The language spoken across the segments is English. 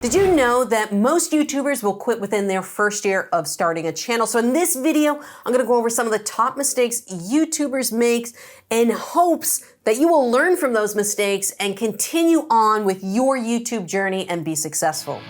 Did you know that most YouTubers will quit within their first year of starting a channel? So in this video, I'm gonna go over some of the top mistakes YouTubers make in hopes that you will learn from those mistakes and continue on with your YouTube journey and be successful.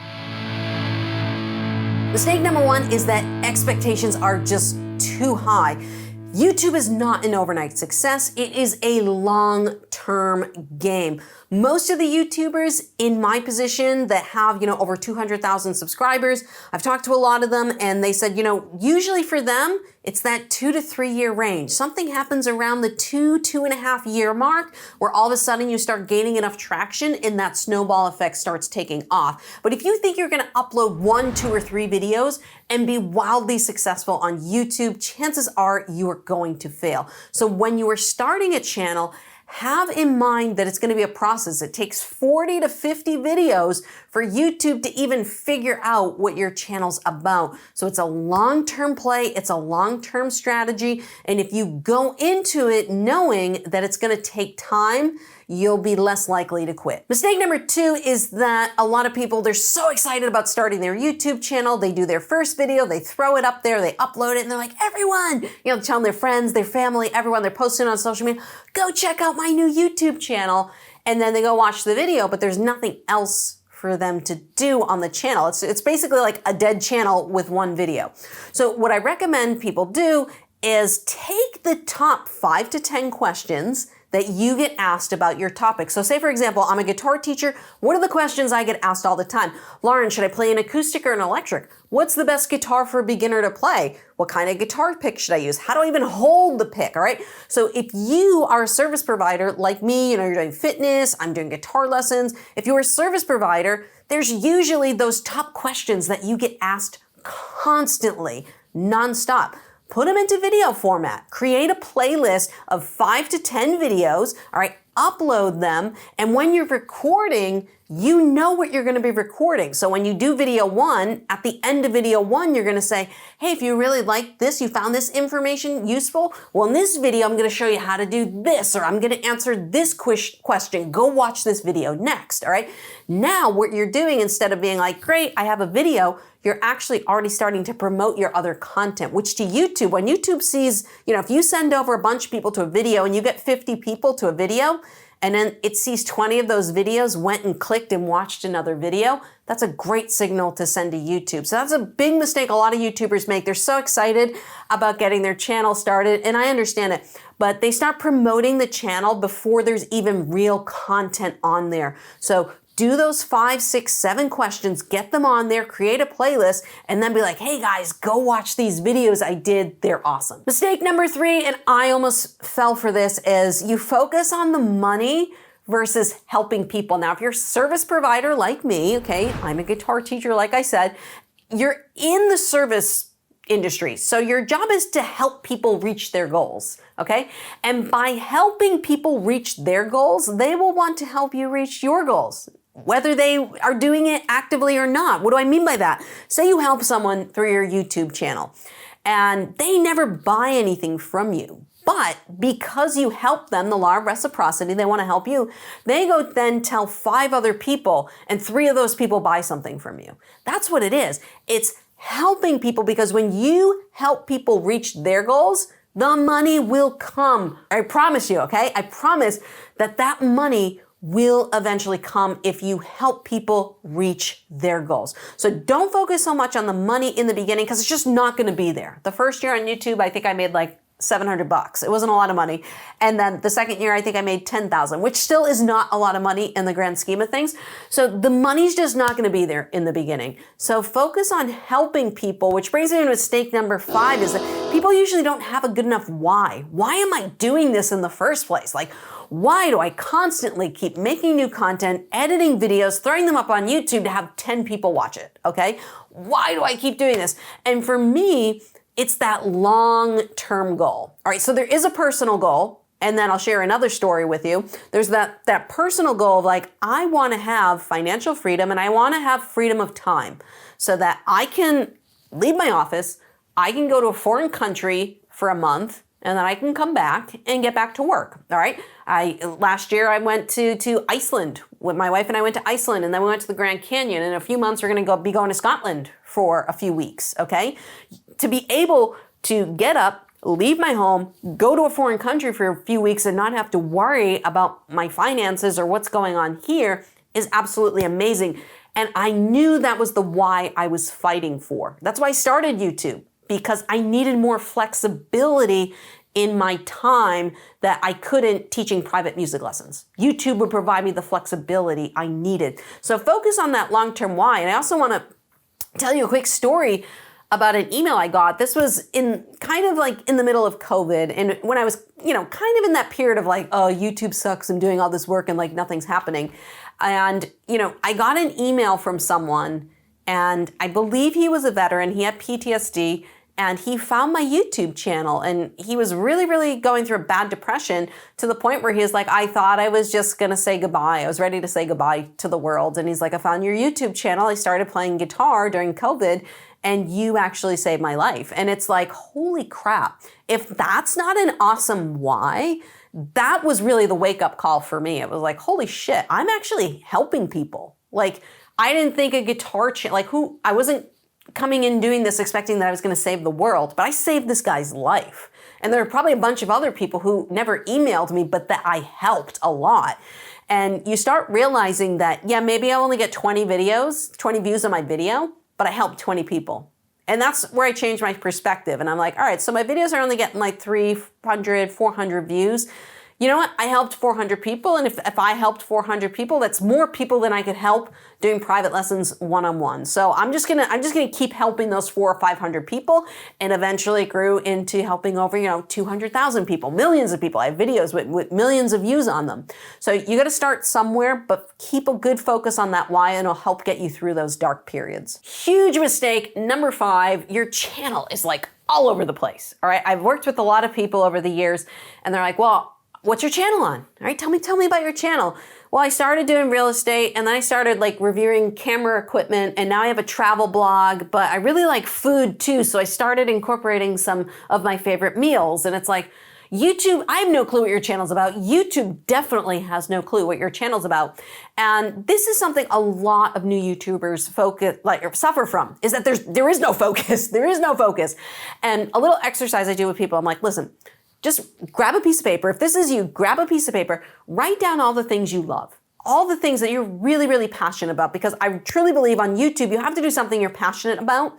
Mistake number one is that expectations are just too high. YouTube is not an overnight success. It is a long-term game. Most of the YouTubers in my position that have, over 200,000 subscribers, I've talked to a lot of them and they said, usually for them, it's that 2 to 3 year range. Something happens around the 2.5 year mark where all of a sudden you start gaining enough traction and that snowball effect starts taking off. But if you think you're gonna upload 1, 2, or 3 videos and be wildly successful on YouTube, chances are you are going to fail. So when you are starting a channel, have in mind that it's going to be a process. It takes 40 to 50 videos for YouTube to even figure out what your channel's about. So it's a long-term play, it's a long-term strategy, and if you go into it knowing that it's going to take time, you'll be less likely to quit. Mistake number 2 is that a lot of people, they're so excited about starting their YouTube channel, they do their first video, they throw it up there, they upload it, and they're like, everyone, telling their friends, their family, everyone, they're posting on social media, go check out my new YouTube channel, and then they go watch the video, but there's nothing else for them to do on the channel. It's basically like a dead channel with one video. So what I recommend people do is take the top 5 to 10 questions that you get asked about your topic. So say for example, I'm a guitar teacher. What are the questions I get asked all the time? Lauren, should I play an acoustic or an electric? What's the best guitar for a beginner to play? What kind of guitar pick should I use? How do I even hold the pick, all right? So if you are a service provider like me, you're doing fitness, I'm doing guitar lessons. If you're a service provider, there's usually those top questions that you get asked constantly, nonstop. Put them into video format. Create a playlist of 5 to 10 videos, all right? Upload them, and when you're recording, you know what you're gonna be recording. So when you do video 1, at the end of video 1, you're gonna say, hey, if you really like this, you found this information useful, well, in this video, I'm gonna show you how to do this, or I'm gonna answer this question. Go watch this video next, all right? Now, what you're doing, instead of being like, great, I have a video, you're actually already starting to promote your other content, which to YouTube, when YouTube sees, if you send over a bunch of people to a video and you get 50 people to a video, and then it sees 20 of those videos went and clicked and watched another video, that's a great signal to send to YouTube. So that's a big mistake a lot of YouTubers make. They're so excited about getting their channel started, and I understand it, but they start promoting the channel before there's even real content on there. So do those 5, 6, 7 questions, get them on there, create a playlist, and then be like, hey guys, go watch these videos I did, they're awesome. Mistake number 3, and I almost fell for this, is you focus on the money versus helping people. Now, if you're a service provider like me, okay, I'm a guitar teacher, like I said, you're in the service industry. So your job is to help people reach their goals, okay? And by helping people reach their goals, they will want to help you reach your goals, whether they are doing it actively or not. What do I mean by that? Say you help someone through your YouTube channel and they never buy anything from you, but because you help them, the law of reciprocity, they want to help you, they go then tell 5 other people and 3 of those people buy something from you. That's what it is. It's helping people, because when you help people reach their goals, the money will come. I promise you, okay? I promise that money will eventually come if you help people reach their goals. So don't focus so much on the money in the beginning, because it's just not gonna be there. The first year on YouTube, I think I made like $700. It wasn't a lot of money. And then the second year, I think I made 10,000, which still is not a lot of money in the grand scheme of things. So the money's just not gonna be there in the beginning. So focus on helping people, which brings me to mistake number 5, is that people usually don't have a good enough why. Why am I doing this in the first place? Like, why do I constantly keep making new content, editing videos, throwing them up on YouTube to have 10 people watch it, okay? Why do I keep doing this? And for me, it's that long-term goal. All right, so there is a personal goal, and then I'll share another story with you. There's that personal goal of like, I wanna have financial freedom and I wanna have freedom of time so that I can leave my office, I can go to a foreign country for a month, and then I can come back and get back to work. All right. Last year I went to Iceland with my wife, and I went to Iceland, and then we went to the Grand Canyon. In a few months, we're going to be going to Scotland for a few weeks. Okay. To be able to get up, leave my home, go to a foreign country for a few weeks and not have to worry about my finances or what's going on here is absolutely amazing. And I knew that was the why I was fighting for. That's why I started YouTube, because I needed more flexibility in my time that I couldn't teaching private music lessons. YouTube would provide me the flexibility I needed. So focus on that long-term why. And I also want to tell you a quick story about an email I got. This was in kind of like in the middle of COVID, and when I was, kind of in that period of like, oh, YouTube sucks, I'm doing all this work and like nothing's happening. And, I got an email from someone, and I believe he was a veteran, he had PTSD, and he found my YouTube channel, and he was really, really going through a bad depression to the point where he was like, I thought I was just gonna say goodbye. I was ready to say goodbye to the world. And he's like, I found your YouTube channel. I started playing guitar during COVID, and you actually saved my life. And it's like, holy crap. If that's not an awesome why, that was really the wake-up call for me. It was like, holy shit, I'm actually helping people. Like, I didn't think a guitar I wasn't coming in doing this expecting that I was gonna save the world, but I saved this guy's life. And there are probably a bunch of other people who never emailed me, but that I helped a lot. And you start realizing that, yeah, maybe I'll only get 20 views on my video, but I helped 20 people. And that's where I changed my perspective. And I'm like, all right, so my videos are only getting like 300, 400 views. You know what? I helped 400 people. And if I helped 400 people, that's more people than I could help doing private lessons one-on-one. So I'm just gonna keep helping those 400 or 500 people, and eventually it grew into helping over 200,000 people, millions of people. I have videos with millions of views on them. So you got to start somewhere, but keep a good focus on that why, and it'll help get you through those dark periods. Huge mistake number 5: your channel is like all over the place. All right, I've worked with a lot of people over the years, and they're like, well, what's your channel on? All right, tell me about your channel. Well, I started doing real estate, and then I started like reviewing camera equipment, and now I have a travel blog, but I really like food too. So I started incorporating some of my favorite meals. And it's like, YouTube, I have no clue what your channel's about. YouTube definitely has no clue what your channel's about. And this is something a lot of new YouTubers suffer from, is that there is no focus. There is no focus. And a little exercise I do with people, I'm like, listen, just grab a piece of paper. If this is you, grab a piece of paper, write down all the things you love, all the things that you're really, really passionate about, because I truly believe on YouTube, you have to do something you're passionate about,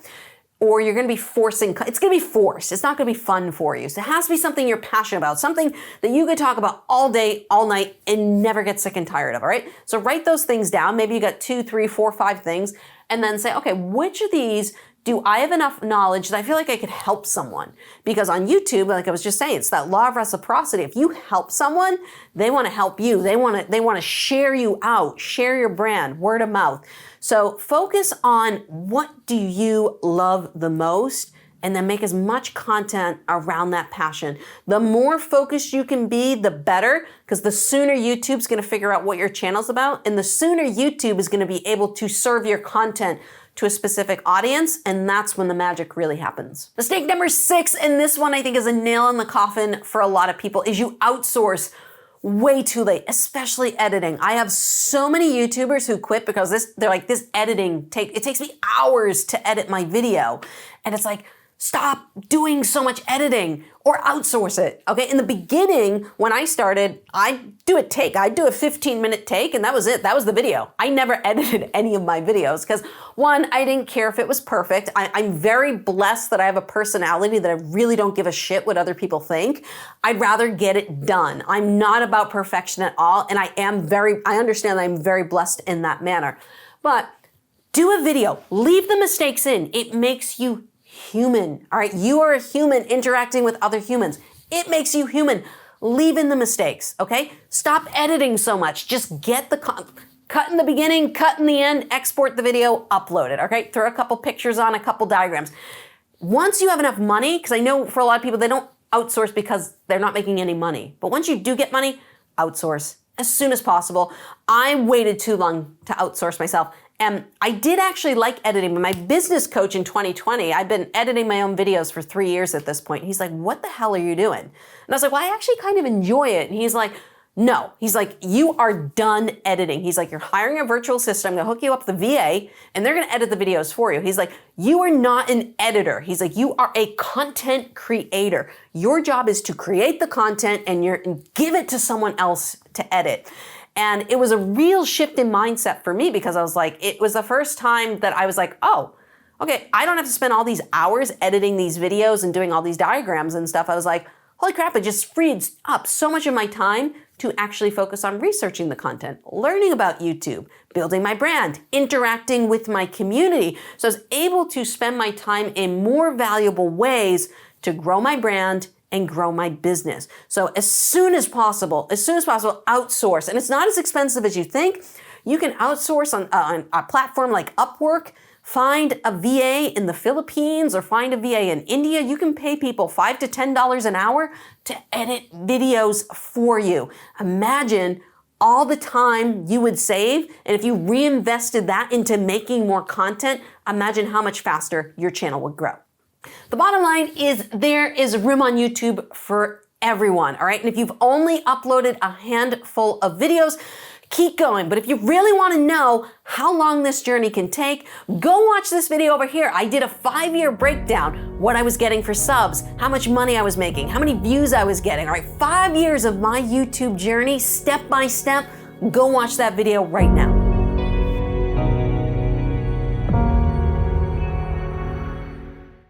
or you're gonna be it's gonna be forced. It's not gonna be fun for you. So it has to be something you're passionate about, something that you could talk about all day, all night, and never get sick and tired of, all right? So write those things down. Maybe you got 2, 3, 4, 5 things, and then say, okay, which of these do I have enough knowledge that I feel like I could help someone? Because on YouTube, like I was just saying, it's that law of reciprocity. If you help someone, they want to help you. They want to share you out, share your brand, word of mouth. So focus on what do you love the most, and then make as much content around that passion. The more focused you can be, the better, because the sooner YouTube's gonna figure out what your channel's about, and the sooner YouTube is gonna be able to serve your content to a specific audience, and that's when the magic really happens. Mistake number 6, and this one I think is a nail in the coffin for a lot of people, is you outsource way too late, especially editing. I have so many YouTubers who quit because they're like, this editing, it takes me hours to edit my video. And it's like, stop doing so much editing or outsource it, okay? In the beginning, when I started, I'd do a 15-minute take, and that was it. That was the video. I never edited any of my videos because, one, I didn't care if it was perfect. I'm very blessed that I have a personality that I really don't give a shit what other people think. I'd rather get it done. I'm not about perfection at all, and I understand that I'm very blessed in that manner. But do a video, leave the mistakes in. It makes you human, all right? You are a human interacting with other humans. It makes you human. Leave in the mistakes, okay? Stop editing so much. Just get cut in the beginning, cut in the end, export the video, upload it, okay? Throw a couple pictures on, a couple diagrams. Once you have enough money, because I know for a lot of people, they don't outsource because they're not making any money. But once you do get money, outsource as soon as possible. I waited too long to outsource myself. And I did actually like editing, but my business coach in 2020, I've been editing my own videos for 3 years at this point. He's like, what the hell are you doing? And I was like, well, I actually kind of enjoy it. And he's like, no. He's like, you are done editing. He's like, you're hiring a virtual assistant. I'm gonna hook you up with the VA and they're gonna edit the videos for you. He's like, you are not an editor. He's like, you are a content creator. Your job is to create the content and give it to someone else to edit. And it was a real shift in mindset for me because I was like, it was the first time that I was like, oh, okay, I don't have to spend all these hours editing these videos and doing all these diagrams and stuff. I was like, holy crap, it just freed up so much of my time to actually focus on researching the content, learning about YouTube, building my brand, interacting with my community. So I was able to spend my time in more valuable ways to grow my brand and grow my business. So as soon as possible, outsource. And it's not as expensive as you think. You can outsource on a platform like Upwork. Find a VA in the Philippines or find a VA in India. You can pay people $5 to $10 an hour to edit videos for you. Imagine all the time you would save, and if you reinvested that into making more content, imagine how much faster your channel would grow. The bottom line is there is room on YouTube for everyone, all right? And if you've only uploaded a handful of videos, keep going. But if you really want to know how long this journey can take, go watch this video over here. I did a 5-year breakdown, what I was getting for subs, how much money I was making, how many views I was getting. All right, 5 years of my YouTube journey, step by step. Go watch that video right now.